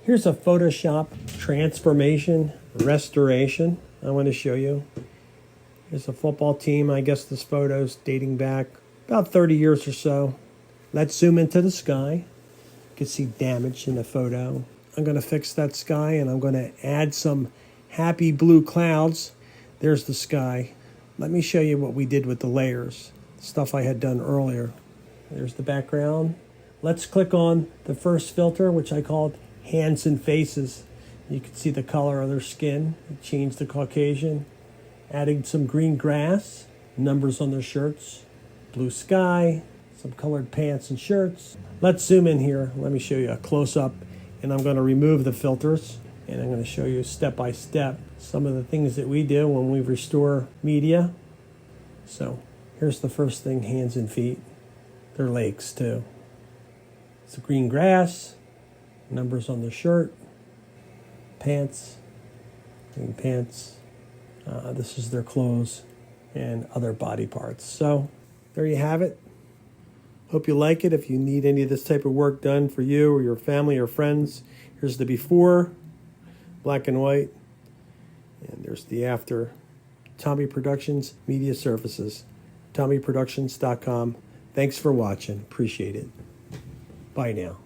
Here's a Photoshop transformation restoration I want to show you. Here's a football team. I guess this photo's dating back about 30 years or so. Let's zoom into the sky. You can see damage in the photo. I'm going to fix that sky, and I'm going to add some happy blue clouds. There's the sky. Let me show you what we did with the layers, stuff I had done earlier. There's the background. Let's click on the first filter, which I called Hands and Faces. You can see the color of their skin. It changed the Caucasian. Adding some green grass, numbers on their shirts, blue sky, some colored pants and shirts. Let's zoom in here. Let me show you a close-up, and I'm going to remove the filters, and I'm going to show you step by step some of the things that we do when we restore media. So here's the first thing, hands and feet. They're legs too. It's the green grass, numbers on the shirt, pants, green pants. This is their clothes and other body parts. So there you have it. Hope you like it. If you need any of this type of work done for you or your family or friends, here's the before, black and white, and there's the after. Tommy Productions Media Services, TommyProductions.com. Thanks for watching. Appreciate it. Bye now.